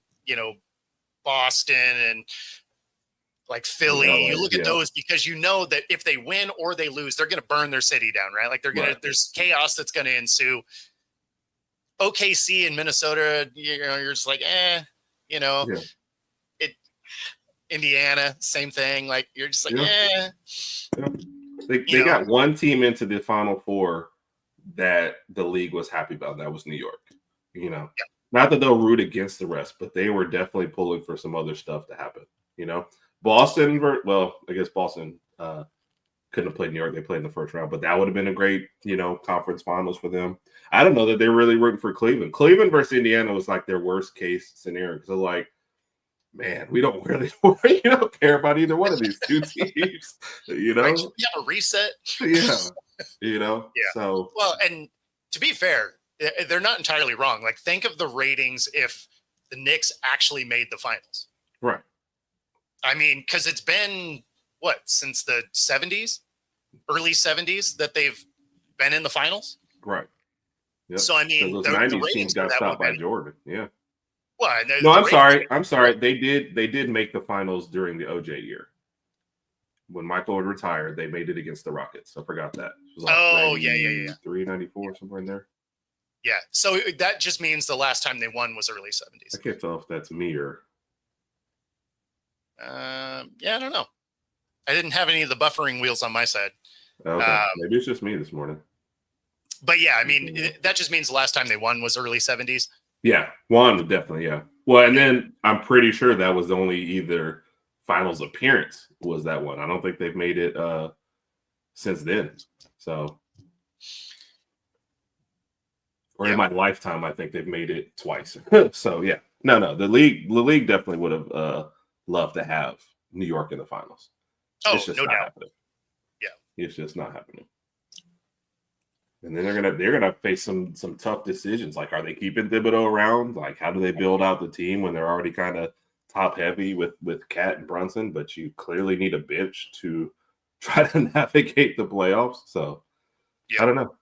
Boston and like Philly. You look at those because you know that if they win or they lose, they're going to burn their city down, right? Like there's chaos that's going to ensue. OKC and Minnesota, you're just like, Indiana, same thing. Like you're just like, They got one team into the Final Four that the league was happy about. That was New York. Not that they'll root against the rest, but they were definitely pulling for some other stuff to happen. Boston. I guess Boston couldn't have played New York. They played in the first round, but that would have been a great, conference finals for them. I don't know that they're really rooting for Cleveland. Cleveland versus Indiana was like their worst case scenario because they're like, man, we don't really care about either one of these two teams. Right, you have a reset. Yeah. So well, and to be fair, they're not entirely wrong. Like, think of the ratings if the Knicks actually made the finals. Right. I mean, because it's been since the 70s, early 70s that they've been in the finals. Right. Yep. So I mean, those 90s teams got stopped by Jordan. Yeah. Well, no, I'm sorry. They did make the finals during the OJ year. When Michael would retire, they made it against the Rockets. I forgot that. It was like 93, 94, somewhere in there. Yeah. So that just means the last time they won was early 70s. I can't tell if that's me or. I don't know. I didn't have any of the buffering wheels on my side. Okay. Maybe it's just me this morning. But yeah, I mean, that just means the last time they won was early 70s. Yeah, one definitely, yeah. Well, and then I'm pretty sure that was only either finals appearance was that one. I don't think they've made it since then. So, or in my lifetime, I think they've made it twice. So yeah, no, the league definitely would have loved to have New York in the finals. Oh, it's just no not doubt. happening. Yeah, it's just not happening. And then they're gonna face some tough decisions. Like, are they keeping Thibodeau around? Like, how do they build out the team when they're already kind of top heavy with Cat and Brunson, but you clearly need a bench to try to navigate the playoffs. So I don't know.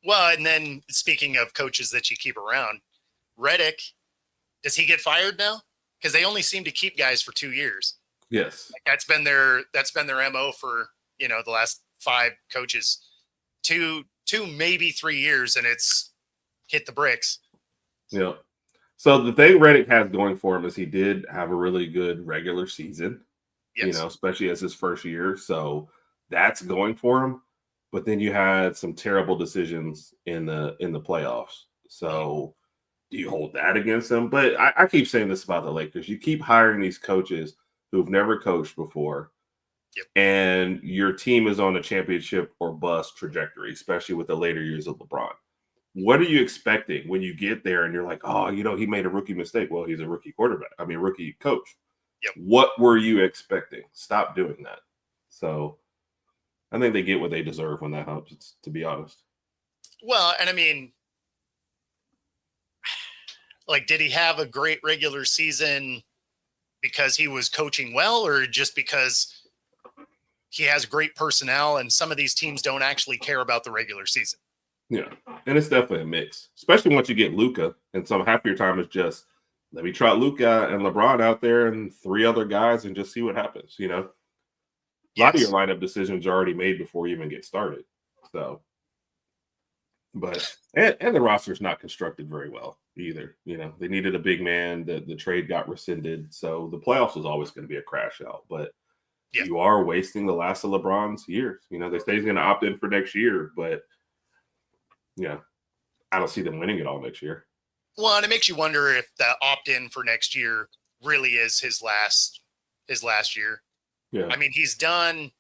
Well, and then speaking of coaches that you keep around, Reddick, does he get fired now? Because they only seem to keep guys for 2 years. Yes, Like that's been their MO for the last 5 coaches, 2 maybe 3 years, and it's hit the bricks. Yeah. So the thing Reddick has going for him is he did have a really good regular season. Yes. Especially as his first year. So that's going for him. But then you had some terrible decisions in the playoffs. So do you hold that against him? But I keep saying this about the Lakers. You keep hiring these coaches who've never coached before. Yep. And your team is on a championship or bust trajectory, especially with the later years of LeBron. What are you expecting when you get there and you're like, oh, he made a rookie mistake? Well, he's a rookie rookie coach. Yep. What were you expecting? Stop doing that. So I think they get what they deserve when that happens, to be honest. Well, and I mean, like, did he have a great regular season because he was coaching well, or just because he has great personnel and some of these teams don't actually care about the regular season? Yeah, and it's definitely a mix, especially once you get Luka, and so half your time is just, let me try Luka and LeBron out there and 3 other guys and just see what happens, A lot of your lineup decisions are already made before you even get started. So, but and the roster's not constructed very well either. They needed a big man. The trade got rescinded, so the playoffs was always going to be a crash out. But you are wasting the last of LeBron's years. They say he's going to opt in for next year, but I don't see them winning it all next year. Well, and it makes you wonder if the opt-in for next year really is his last year. Yeah. I mean, he's done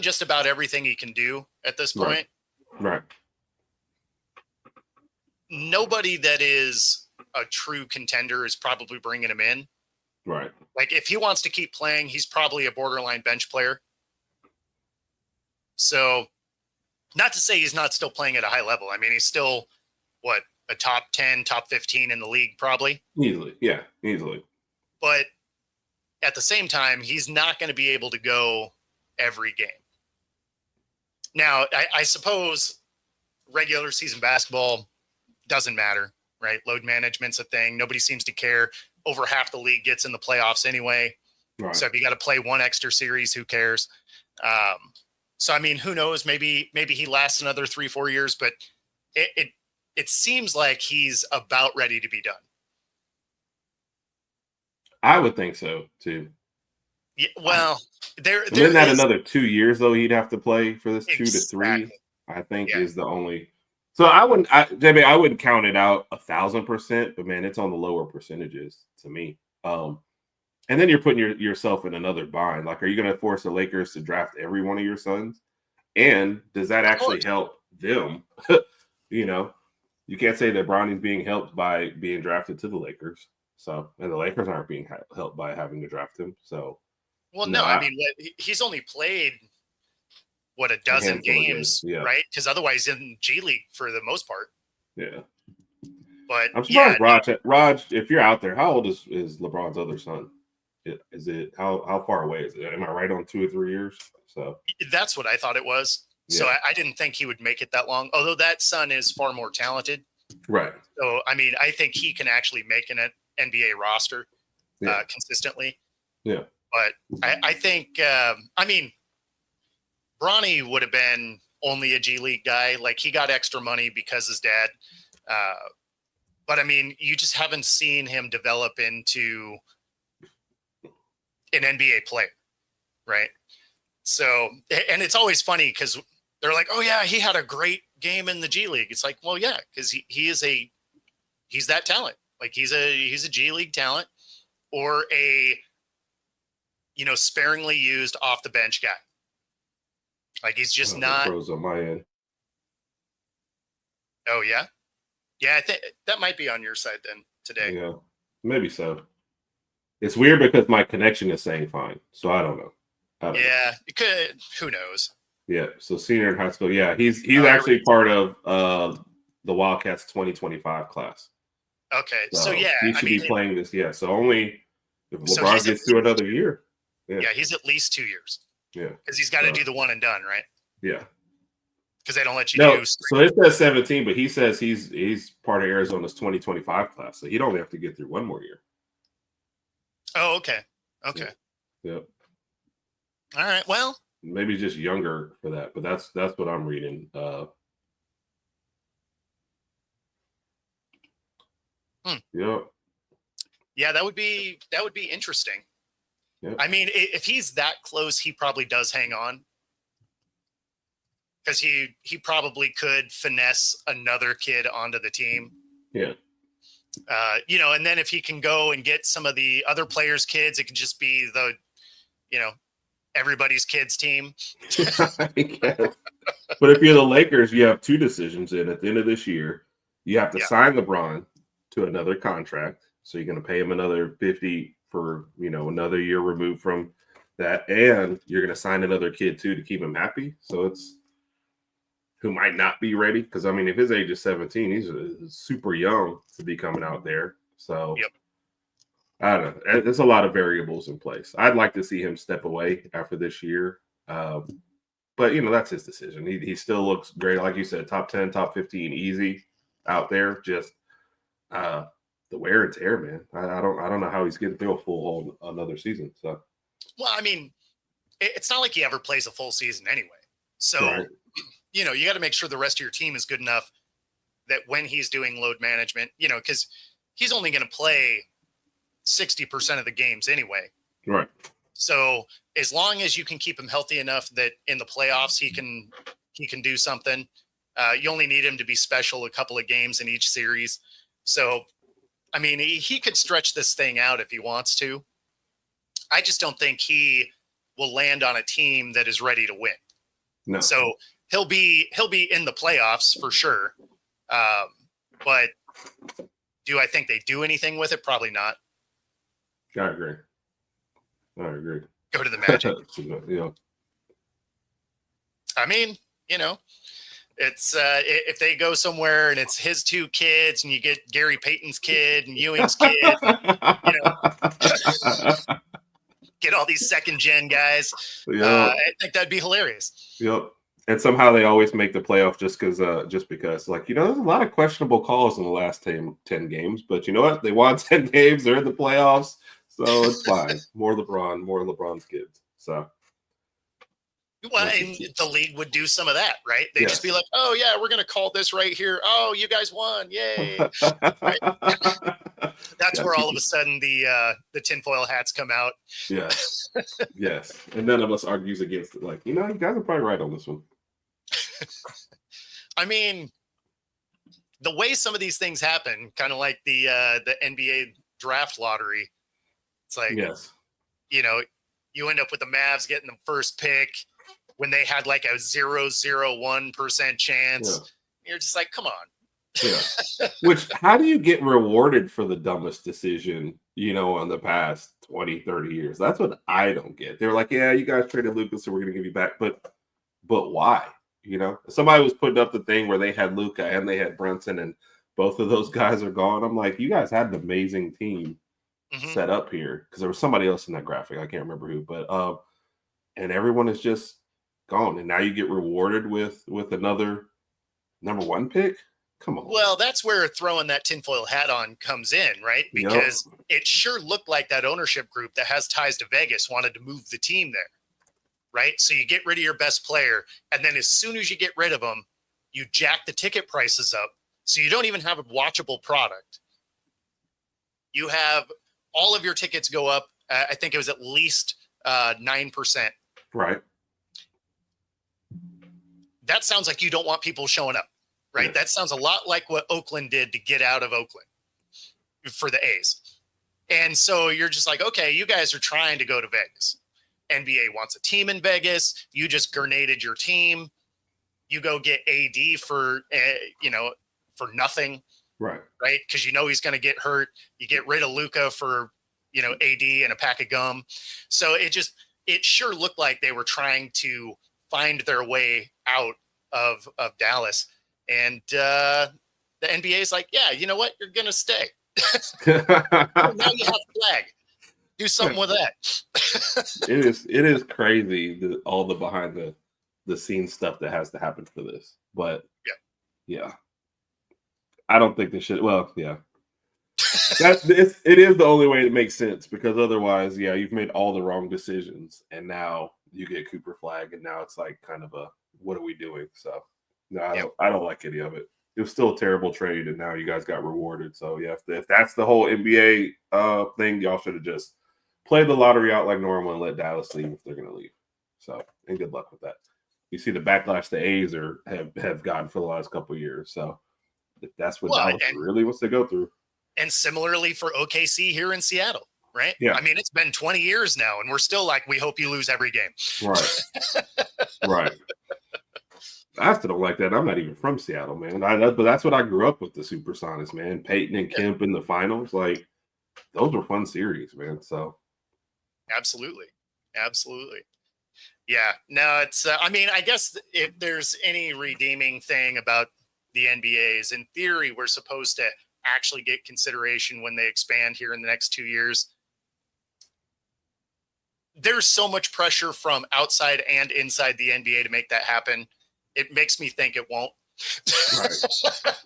just about everything he can do at this point. Right. Nobody that is a true contender is probably bringing him in. Right. Like, if he wants to keep playing, he's probably a borderline bench player. So, not to say he's not still playing at a high level. I mean, he's still, a top 10, top 15 in the league, probably. Easily. Yeah, easily. But at the same time, he's not going to be able to go every game. Now, I suppose regular season basketball doesn't matter, right? Load management's a thing. Nobody seems to care. Over half the league gets in the playoffs anyway. Right. So if you got to play one extra series, who cares? So, I mean, who knows? Maybe he lasts another 3-4 years, but it seems like he's about ready to be done. I would think so too. Yeah, well, isn't that another 2 years though he'd have to play for this? Exactly. 2 to 3, I think, is the only. So I wouldn't count it out 1,000%, but man, it's on the lower percentages to me. And then you're putting yourself in another bind. Like, are you going to force the Lakers to draft every one of your sons? And does that actually help them? You can't say that Bronny's being helped by being drafted to the Lakers. So, and the Lakers aren't being helped by having to draft him. So, well, no, I mean, he's only played a dozen games, right? Because otherwise, in G League for the most part. Yeah. But I'm surprised, Raj, if you're out there, how old is LeBron's other son? Is it how far away is it? Am I right on 2 or 3 years? So that's what I thought it was. Yeah. So I didn't think he would make it that long. Although that son is far more talented. Right. So I mean, I think he can actually make an NBA roster consistently. Yeah. But I think I mean, Bronny would have been only a G League guy. Like, he got extra money because his dad. But I mean, you just haven't seen him develop into an NBA player, right? So, and it's always funny because they're like, "Oh yeah, he had a great game in the G League." It's like, well, yeah, because he's that talent. Like, he's a G League talent, or a sparingly used off the bench guy. Like, he's just not. Pros on my end. Oh yeah, yeah. I think that might be on your side then today. Yeah, maybe so. It's weird because my connection is saying fine, so I don't know. It could. Who knows? Yeah. So senior in high school. Yeah, he's actually part of the Wildcats 2025 class. Okay. So So yeah, he I should mean, be playing this. Yeah. So only if so LeBron gets through another year. yeah, he's at least 2 years Yeah. because he's got to do the one and done, right? Yeah. Because they don't let you No, do. so it says 17, but he says he's part of Arizona's 2025 class, so he'd only have to get through one more year. Oh, okay. Okay. Yep. All right. Well, maybe just younger for that, but that's what I'm reading. Yep. Yeah, that would be interesting. Yep. I mean, if he's that close, he probably does hang on because he probably could finesse another kid onto the team. Yeah. You know, and then if he can go and get some of the other players' kids, it could just be the, you know, everybody's kids team. But if you're the Lakers, you have two decisions in at the end of this year. You have to sign LeBron to another contract. So you're going to pay him another 50 for, another year removed from that. And you're going to sign another kid too to keep him happy. So it's who might not be ready. Because, I mean, if his age is 17, he's super young to be coming out there. So I don't know. There's a lot of variables in place. I'd like to see him step away after this year. But, that's his decision. He still looks great. Like you said, top 10, top 15, easy out there. Just the wear and tear, man. I don't know how he's getting through a full another season. So, well, I mean, it's not like he ever plays a full season anyway. So, you got to make sure the rest of your team is good enough that when he's doing load management, because he's only going to play 60% of the games anyway. Right. So as long as you can keep him healthy enough that in the playoffs he can do something, you only need him to be special a couple of games in each series. So, I mean, he could stretch this thing out if he wants to. I just don't think he will land on a team that is ready to win. No. So he'll be in the playoffs for sure. But do I think they do anything with it? Probably not. I agree. Go to the Magic. Yeah. I mean, it's if they go somewhere and it's his two kids and you get Gary Payton's kid and Ewing's kid, get all these second gen guys. Yep. I think that'd be hilarious. Yep. And somehow they always make the playoff just because, like, there's a lot of questionable calls in the last 10 games, but you know what? They won 10 games. They're in the playoffs. So it's fine. More LeBron's kids. So. Well, and the league would do some of that, right? They'd just be like, oh, yeah, we're going to call this right here. Oh, you guys won. Yay. Right? That's where all of a sudden the tinfoil hats come out. Yes. Yes. And none of us argues against it. Like, you guys are probably right on this one. I mean, the way some of these things happen, kind of like the NBA draft lottery, it's like, you end up with the Mavs getting the first pick when they had like a 0.001% chance. Yeah. You're just like, come on. Yeah. Which, how do you get rewarded for the dumbest decision, in the past 20, 30 years? That's what I don't get. They're like, yeah, you guys traded Luka, so we're going to give you back. But why? Somebody was putting up the thing where they had Luka and they had Brunson, and both of those guys are gone. I'm like, you guys had an amazing team set up here, because there was somebody else in that graphic. I can't remember who, but and everyone is just gone. And now you get rewarded with another number one pick. Come on. Well, that's where throwing that tinfoil hat on comes in, right? Because it sure looked like that ownership group that has ties to Vegas wanted to move the team there, right? So you get rid of your best player, and then as soon as you get rid of them, you jack the ticket prices up. So you don't even have a watchable product. You have all of your tickets go up. I think it was at least 9%. Right. That sounds like you don't want people showing up, right? Yeah. That sounds a lot like what Oakland did to get out of Oakland for the A's. And so you're just like, okay, you guys are trying to go to Vegas. NBA wants a team in Vegas. You just grenaded your team. You go get AD for, for nothing. Right. Right. Because he's going to get hurt. You get rid of Luka for, AD and a pack of gum. So it sure looked like they were trying to find their way out of Dallas. And the NBA is like, yeah, you know what? You're going to stay. Well, now you have a flag. Do something with that. It is crazy, all the behind the scenes stuff that has to happen for this. But yeah. I don't think this should. Well, yeah. It is the only way it makes sense, because otherwise, yeah, you've made all the wrong decisions, and now you get Cooper flag, and now it's like kind of a, what are we doing? So no, I don't like any of it. It was still a terrible trade, and now you guys got rewarded. So yeah, if that's the whole NBA thing, y'all should have just played the lottery out like normal and let Dallas leave if they're going to leave. So, and good luck with that. You see the backlash the A's have gotten for the last couple of years. So if that's what Dallas really wants to go through. And similarly for OKC here in Seattle, right? Yeah. I mean, it's been 20 years now, and we're still like, we hope you lose every game. Right. Right. I still don't like that. I'm not even from Seattle, man. But that's what I grew up with, the Supersonics, man. Peyton and Kemp in the finals. Like, those were fun series, man. So. Absolutely. Absolutely. Yeah. No, it's, I mean, I guess if there's any redeeming thing about the NBA is, in theory, we're supposed to actually get consideration when they expand here in the next 2 years. There's so much pressure from outside and inside the NBA to make that happen. It makes me think it won't. Right.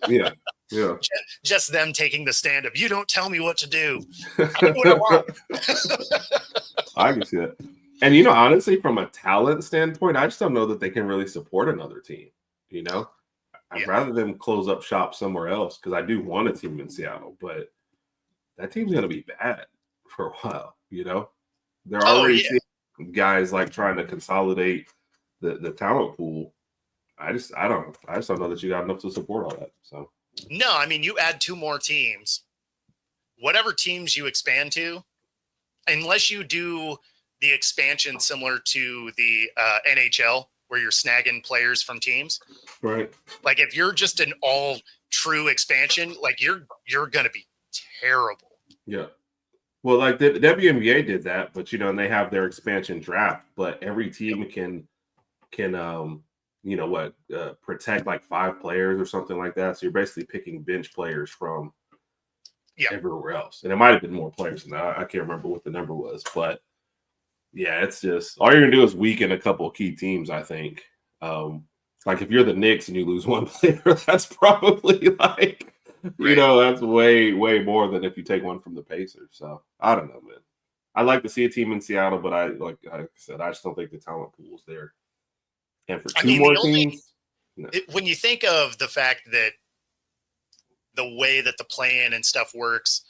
Yeah. Yeah. Just them taking the stand of, you don't tell me what to do. I do what I want. I can see that. And, you know, honestly, from a talent standpoint, I just don't know that they can really support another team. You know, I'd rather them close up shop somewhere else, because I do want a team in Seattle, but that team's going to be bad for a while. You know, they're already seeing guys like trying to consolidate the talent pool. I just don't know that you got enough to support all that. So no, I mean, you add 2 more teams, whatever teams you expand to, unless you do the expansion similar to the NHL, where you're snagging players from teams. Right. Like, if you're just an all true expansion, like you're going to be terrible. Yeah. Well, like the WNBA did that, but, you know, and they have their expansion draft, but every team can you know what, protect like 5 players or something like that. So you're basically picking bench players from everywhere else. And it might have been more players than that. I can't remember what the number was, but yeah, it's just, all you're gonna do is weaken a couple of key teams, I think. Like if you're the Knicks and you lose 1 player, that's probably like, you know, that's way, way more than if you take one from the Pacers. So I don't know, man. I'd like to see a team in Seattle, but like I said, I just don't think the talent pool is there. And for 2 more teams, when you think of the fact that the way that the play-in and stuff works,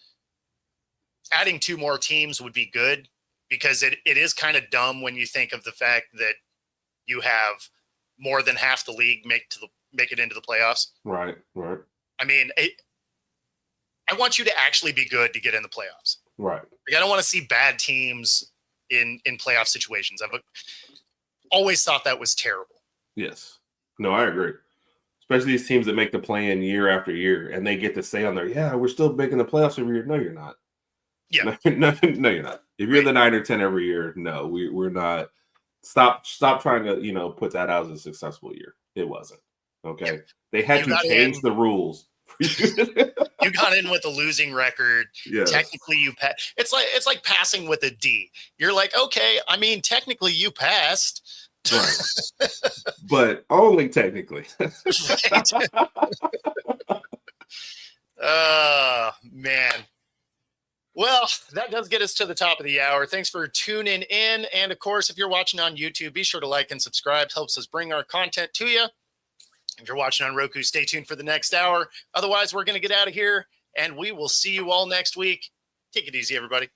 adding 2 more teams would be good, because it is kind of dumb when you think of the fact that you have more than half the league make it into the playoffs. Right. I mean, I want you to actually be good to get in the playoffs. Right. Like, I don't want to see bad teams in playoff situations. I've always thought that was terrible. Yes. No, I agree. Especially these teams that make the play-in year after year, and they get to say on there, yeah, we're still making the playoffs every year. No, you're not. Yeah. No, you're not. If you're the 9 or 10 every year, no, we're not. Stop trying to, you know, put that out as a successful year. It wasn't. Okay. Yep. They had to change the rules. You got in with a losing record. Yes. Technically you passed. It's like passing with a D. You're like, okay, I mean, technically you passed. Right. But only technically. Man. Well, that does get us to the top of the hour. Thanks for tuning in. And of course, if you're watching on YouTube, be sure to like and subscribe. It helps us bring our content to you. If you're watching on Roku, stay tuned for the next hour. Otherwise, we're going to get out of here, and we will see you all next week. Take it easy, everybody.